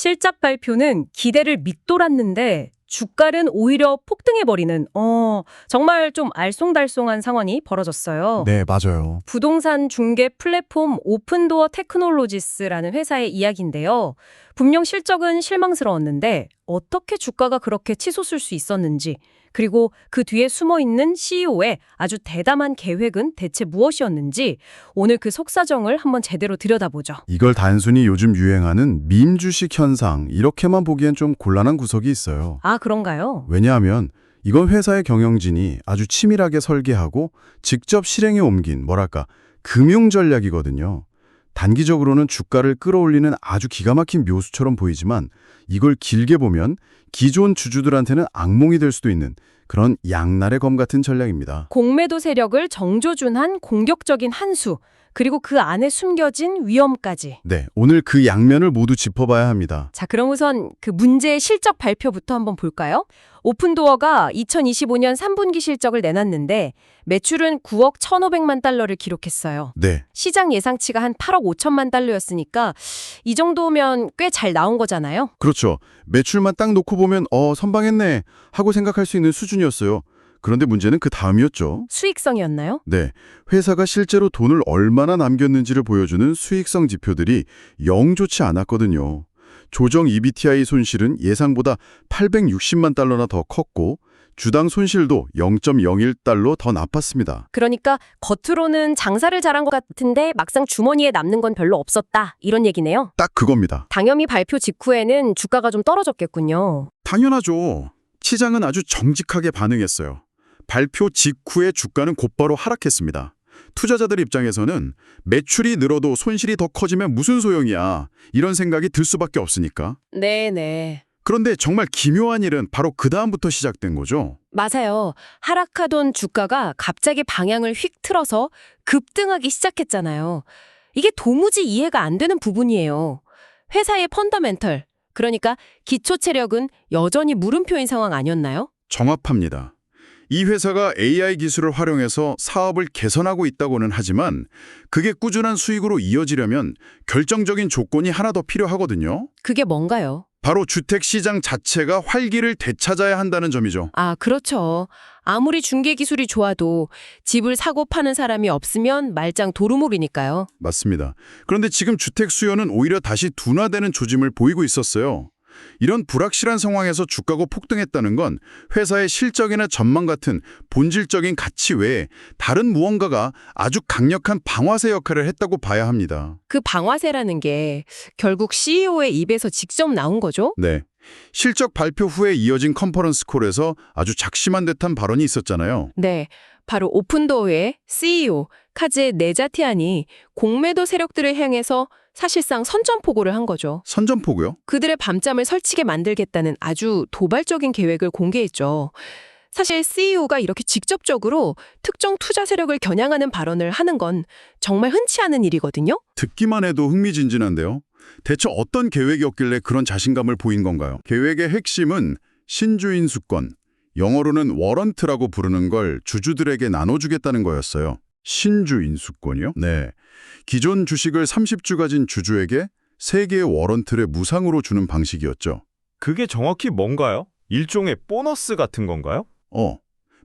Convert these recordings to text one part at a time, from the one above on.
실적 발표는 기대를 밑돌았는데 주가는 오히려 폭등해버리는 정말 좀 알쏭달쏭한 상황이 벌어졌어요. 네, 맞아요. 부동산 중개 플랫폼 오픈도어 테크놀로지스라는 회사의 이야기인데요. 분명 실적은 실망스러웠는데 어떻게 주가가 그렇게 치솟을 수 있었는지, 그리고 그 뒤에 숨어있는 CEO의 아주 대담한 계획은 대체 무엇이었는지 오늘 그 속사정을 한번 제대로 들여다보죠. 이걸 단순히 요즘 유행하는 밈 주식 현상 이렇게만 보기엔 좀 곤란한 구석이 있어요. 아, 그런가요? 왜냐하면 이건 회사의 경영진이 아주 치밀하게 설계하고 직접 실행에 옮긴 금융 전략이거든요. 단기적으로는 주가를 끌어올리는 아주 기가 막힌 묘수처럼 보이지만 이걸 길게 보면 기존 주주들한테는 악몽이 될 수도 있는 그런 양날의 검 같은 전략입니다. 공매도 세력을 정조준한 공격적인 한 수, 그리고 그 안에 숨겨진 위험까지. 네, 오늘 그 양면을 모두 짚어봐야 합니다. 자, 그럼 우선 그 문제의 실적 발표부터 한번 볼까요? 오픈도어가 2025년 3분기 실적을 내놨는데 매출은 9억 1,500만 달러를 기록했어요. 네, 시장 예상치가 한 8억 5천만 달러였으니까 이 정도면 꽤 잘 나온 거잖아요. 그렇죠. 매출만 딱 놓고 보면 선방했네 하고 생각할 수 있는 수준이었어요. 그런데 문제는 그 다음이었죠. 수익성이었나요? 네, 회사가 실제로 돈을 얼마나 남겼는지를 보여주는 수익성 지표들이 영 좋지 않았거든요. 조정 EBITI 손실은 예상보다 860만 달러나 더 컸고 주당 손실도 0.01달러 더 나빴습니다. 그러니까 겉으로는 장사를 잘한 것 같은데 막상 주머니에 남는 건 별로 없었다, 이런 얘기네요. 딱 그겁니다. 당연히 발표 직후에는 주가가 좀 떨어졌겠군요. 당연하죠. 시장은 아주 정직하게 반응했어요. 발표 직후에 주가는 곧바로 하락했습니다. 투자자들 입장에서는 매출이 늘어도 손실이 더 커지면 무슨 소용이야, 이런 생각이 들 수밖에 없으니까. 네네. 그런데 정말 기묘한 일은 바로 그 다음부터 시작된 거죠. 맞아요. 하락하던 주가가 갑자기 방향을 휙 틀어서 급등하기 시작했잖아요. 이게 도무지 이해가 안 되는 부분이에요. 회사의 펀더멘털, 그러니까 기초 체력은 여전히 물음표인 상황 아니었나요? 정확합니다. 이 회사가 AI 기술을 활용해서 사업을 개선하고 있다고는 하지만 그게 꾸준한 수익으로 이어지려면 결정적인 조건이 하나 더 필요하거든요. 그게 뭔가요? 바로 주택시장 자체가 활기를 되찾아야 한다는 점이죠. 아, 그렇죠. 아무리 중개 기술이 좋아도 집을 사고 파는 사람이 없으면 말짱 도루묵이니까요. 맞습니다. 그런데 지금 주택 수요는 오히려 다시 둔화되는 조짐을 보이고 있었어요. 이런 불확실한 상황에서 주가가 폭등했다는 건 회사의 실적이나 전망 같은 본질적인 가치 외에 다른 무언가가 아주 강력한 방아쇠 역할을 했다고 봐야 합니다. 그 방아쇠라는 게 결국 CEO의 입에서 직접 나온 거죠? 네. 실적 발표 후에 이어진 컨퍼런스 콜에서 아주 작심한 듯한 발언이 있었잖아요. 네, 바로 오픈도어의 CEO 카즈에 네자티안이 공매도 세력들을 향해서 사실상 선전포고를 한 거죠. 선전포고요? 그들의 밤잠을 설치게 만들겠다는 아주 도발적인 계획을 공개했죠. 사실 CEO가 이렇게 직접적으로 특정 투자 세력을 겨냥하는 발언을 하는 건 정말 흔치 않은 일이거든요. 듣기만 해도 흥미진진한데요. 대체 어떤 계획이었길래 그런 자신감을 보인 건가요? 계획의 핵심은 신주인 수권, 영어로는 워런트라고 부르는 걸 주주들에게 나눠주겠다는 거였어요. 신주인 수권이요? 네. 기존 주식을 30주 가진 주주에게 3개의 워런트를 무상으로 주는 방식이었죠. 그게 정확히 뭔가요? 일종의 보너스 같은 건가요?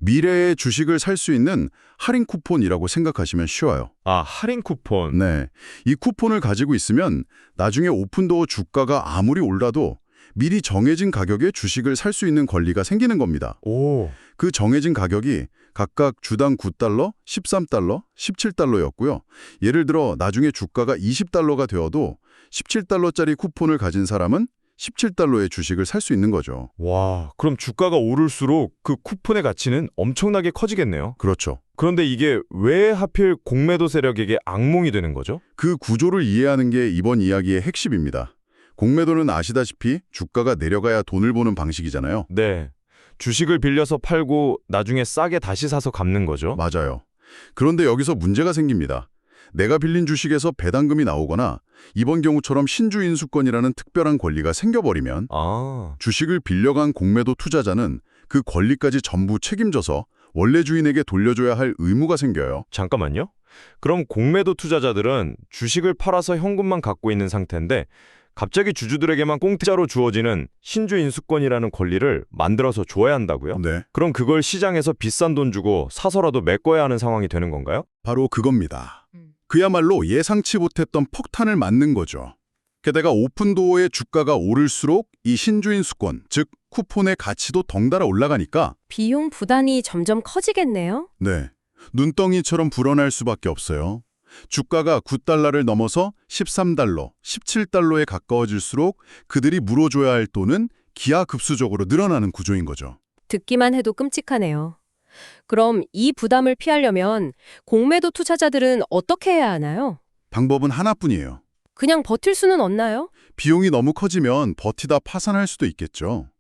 미래의 주식을 살 수 있는 할인 쿠폰이라고 생각하시면 쉬워요. 아, 할인 쿠폰. 네. 이 쿠폰을 가지고 있으면 나중에 오픈도어 주가가 아무리 올라도 미리 정해진 가격에 주식을 살 수 있는 권리가 생기는 겁니다. 오, 그 정해진 가격이 각각 주당 9달러, 13달러, 17달러였고요. 예를 들어 나중에 주가가 20달러가 되어도 17달러짜리 쿠폰을 가진 사람은 17달러의 주식을 살 수 있는 거죠. 와, 그럼 주가가 오를수록 그 쿠폰의 가치는 엄청나게 커지겠네요. 그렇죠. 그런데 이게 왜 하필 공매도 세력에게 악몽이 되는 거죠? 그 구조를 이해하는 게 이번 이야기의 핵심입니다. 공매도는 아시다시피 주가가 내려가야 돈을 버는 방식이잖아요. 네, 주식을 빌려서 팔고 나중에 싸게 다시 사서 갚는 거죠. 맞아요. 그런데 여기서 문제가 생깁니다. 내가 빌린 주식에서 배당금이 나오거나 이번 경우처럼 신주인수권이라는 특별한 권리가 생겨버리면 아, 주식을 빌려간 공매도 투자자는 그 권리까지 전부 책임져서 원래 주인에게 돌려줘야 할 의무가 생겨요. 잠깐만요. 그럼 공매도 투자자들은 주식을 팔아서 현금만 갖고 있는 상태인데 갑자기 주주들에게만 공짜로 주어지는 신주 인수권이라는 권리를 만들어서 줘야 한다고요? 네, 그럼 그걸 시장에서 비싼 돈 주고 사서라도 메꿔야 하는 상황이 되는 건가요? 바로 그겁니다. 그야말로 예상치 못했던 폭탄을 맞는 거죠. 게다가 오픈도어의 주가가 오를수록 이 신주인수권, 즉 쿠폰의 가치도 덩달아 올라가니까 비용 부담이 점점 커지겠네요. 네, 눈덩이처럼 불어날 수밖에 없어요. 주가가 9달러를 넘어서 13달러, 17달러에 가까워질수록 그들이 물어줘야 할 돈은 기하급수적으로 늘어나는 구조인 거죠. 듣기만 해도 끔찍하네요. 그럼 이 부담을 피하려면 공매도 투자자들은 어떻게 해야 하나요? 방법은 하나뿐이에요. 그냥 버틸 수는 없나요? 비용이 너무 커지면 버티다 파산할 수도 있겠죠.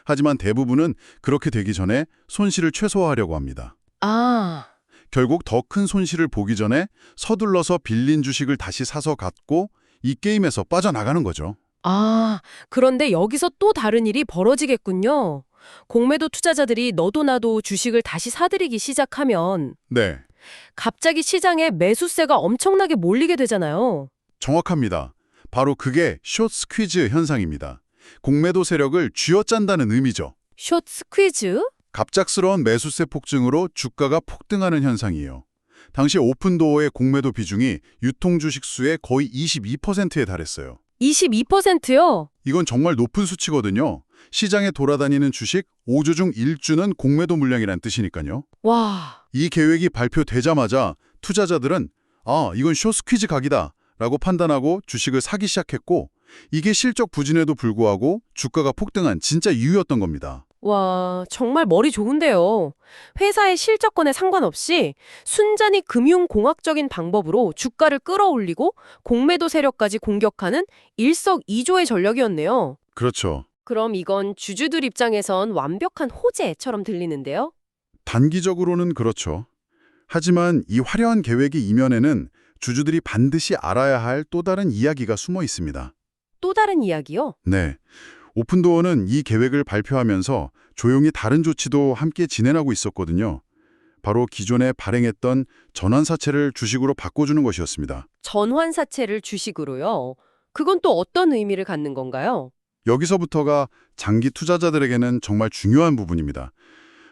하지만 대부분은 그렇게 되기 전에 손실을 최소화하려고 합니다. 아, 결국 더 큰 손실을 보기 전에 서둘러서 빌린 주식을 다시 사서 갖고 이 게임에서 빠져나가는 거죠. 그런데 여기서 또 다른 일이 벌어지겠군요. 공매도 투자자들이 너도 나도 주식을 다시 사들이기 시작하면 네, 갑자기 시장에 매수세가 엄청나게 몰리게 되잖아요. 정확합니다. 바로 그게 숏 스퀴즈 현상입니다. 공매도 세력을 쥐어짠다는 의미죠. 숏 스퀴즈? 갑작스러운 매수세 폭증으로 주가가 폭등하는 현상이에요. 당시 오픈도어의 공매도 비중이 유통 주식 수의 거의 22%에 달했어요. 22%요? 이건 정말 높은 수치거든요. 시장에 돌아다니는 주식 5주 중 1주는 공매도 물량이란 뜻이니까요. 와, 이 계획이 발표되자마자 투자자들은 이건 숏스퀴즈 각이다 라고 판단하고 주식을 사기 시작했고 이게 실적 부진에도 불구하고 주가가 폭등한 진짜 이유였던 겁니다. 와, 정말 머리 좋은데요. 회사의 실적권에 상관없이 순전히 금융공학적인 방법으로 주가를 끌어올리고 공매도 세력까지 공격하는 일석이조의 전략이었네요. 그렇죠. 그럼 이건 주주들 입장에선 완벽한 호재처럼 들리는데요? 단기적으로는 그렇죠. 하지만 이 화려한 계획의 이면에는 주주들이 반드시 알아야 할 또 다른 이야기가 숨어 있습니다. 또 다른 이야기요? 네. 오픈도어는 이 계획을 발표하면서 조용히 다른 조치도 함께 진행하고 있었거든요. 바로 기존에 발행했던 전환사채를 주식으로 바꿔주는 것이었습니다. 전환사채를 주식으로요? 그건 또 어떤 의미를 갖는 건가요? 여기서부터가 장기 투자자들에게는 정말 중요한 부분입니다.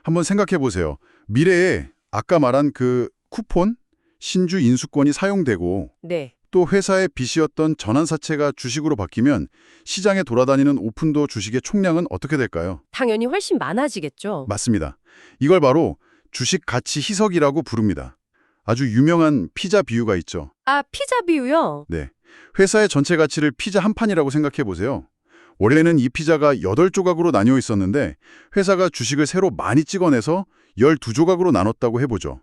한번 생각해 보세요. 미래에 아까 말한 그 쿠폰, 신주 인수권이 사용되고 네. 또 회사의 빚이었던 전환사채가 주식으로 바뀌면 시장에 돌아다니는 오픈도어 주식의 총량은 어떻게 될까요? 당연히 훨씬 많아지겠죠. 맞습니다. 이걸 바로 주식 가치 희석이라고 부릅니다. 아주 유명한 피자 비유가 있죠. 피자 비유요? 네. 회사의 전체 가치를 피자 한 판이라고 생각해 보세요. 원래는 이 피자가 8조각으로 나뉘어 있었는데 회사가 주식을 새로 많이 찍어내서 12조각으로 나눴다고 해보죠.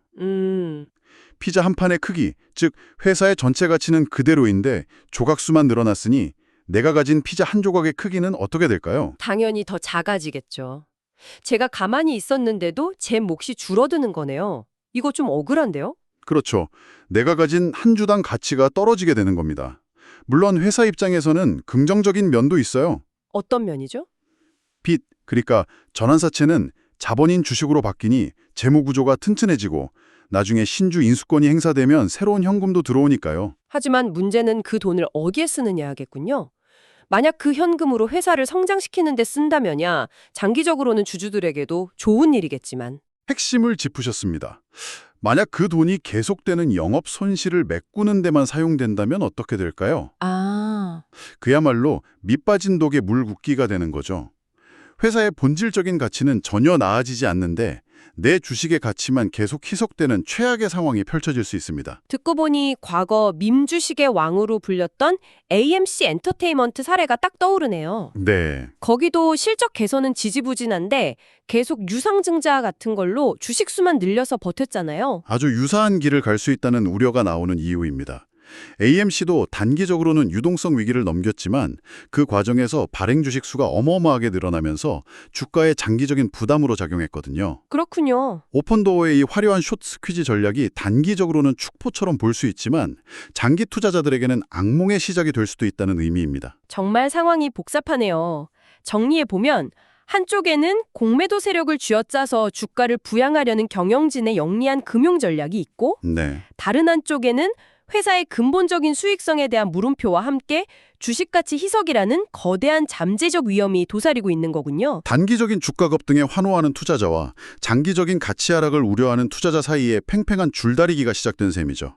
피자 한 판의 크기, 즉 회사의 전체 가치는 그대로인데 조각수만 늘어났으니 내가 가진 피자 한 조각의 크기는 어떻게 될까요? 당연히 더 작아지겠죠. 제가 가만히 있었는데도 제 몫이 줄어드는 거네요. 이거 좀 억울한데요? 그렇죠. 내가 가진 한 주당 가치가 떨어지게 되는 겁니다. 물론 회사 입장에서는 긍정적인 면도 있어요. 어떤 면이죠? 빚, 그러니까 전환사채는 자본인 주식으로 바뀌니 재무 구조가 튼튼해지고 나중에 신주 인수권이 행사되면 새로운 현금도 들어오니까요. 하지만 문제는 그 돈을 어디에 쓰느냐겠군요. 만약 그 현금으로 회사를 성장시키는 데 쓴다면야 장기적으로는 주주들에게도 좋은 일이겠지만. 핵심을 짚으셨습니다. 만약 그 돈이 계속되는 영업 손실을 메꾸는 데만 사용된다면 어떻게 될까요? 그야말로 밑빠진 독에 물 붓기가 되는 거죠. 회사의 본질적인 가치는 전혀 나아지지 않는데 내 주식의 가치만 계속 희석되는 최악의 상황이 펼쳐질 수 있습니다. 듣고 보니 과거 밈주식의 왕으로 불렸던 AMC 엔터테인먼트 사례가 딱 떠오르네요. 네, 거기도 실적 개선은 지지부진한데 계속 유상증자 같은 걸로 주식수만 늘려서 버텼잖아요. 아주 유사한 길을 갈 수 있다는 우려가 나오는 이유입니다. AMC도 단기적으로는 유동성 위기를 넘겼지만 그 과정에서 발행 주식 수가 어마어마하게 늘어나면서 주가에 장기적인 부담으로 작용했거든요. 그렇군요. 오픈도어의 이 화려한 숏 스퀴즈 전략이 단기적으로는 축포처럼 볼 수 있지만 장기 투자자들에게는 악몽의 시작이 될 수도 있다는 의미입니다. 정말 상황이 복잡하네요. 정리해보면 한쪽에는 공매도 세력을 쥐어짜서 주가를 부양하려는 경영진의 영리한 금융 전략이 있고 네, 다른 한쪽에는 회사의 근본적인 수익성에 대한 물음표와 함께 주식가치 희석이라는 거대한 잠재적 위험이 도사리고 있는 거군요. 단기적인 주가 급등에 환호하는 투자자와 장기적인 가치 하락을 우려하는 투자자 사이에 팽팽한 줄다리기가 시작된 셈이죠.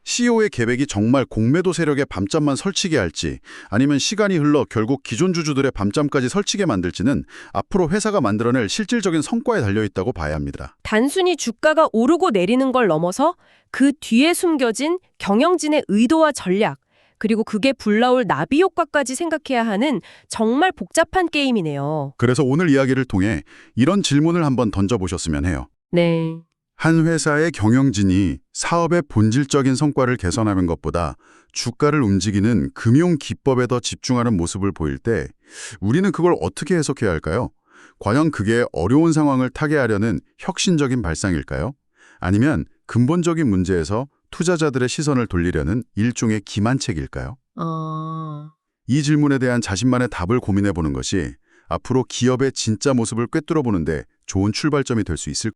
CEO의 계획이 정말 공매도 세력의 밤잠만 설치게 할지 아니면 시간이 흘러 결국 기존 주주들의 밤잠까지 설치게 만들지는 앞으로 회사가 만들어낼 실질적인 성과에 달려있다고 봐야 합니다. 단순히 주가가 오르고 내리는 걸 넘어서 그 뒤에 숨겨진 경영진의 의도와 전략, 그리고 그게 불나올 나비 효과까지 생각해야 하는 정말 복잡한 게임이네요. 그래서 오늘 이야기를 통해 이런 질문을 한번 던져보셨으면 해요. 네. 한 회사의 경영진이 사업의 본질적인 성과를 개선하는 것보다 주가를 움직이는 금융 기법에 더 집중하는 모습을 보일 때 우리는 그걸 어떻게 해석해야 할까요? 과연 그게 어려운 상황을 타개하려는 혁신적인 발상일까요? 아니면 근본적인 문제에서 투자자들의 시선을 돌리려는 일종의 기만책일까요? 이 질문에 대한 자신만의 답을 고민해보는 것이 앞으로 기업의 진짜 모습을 꿰뚫어보는데 좋은 출발점이 될 수 있을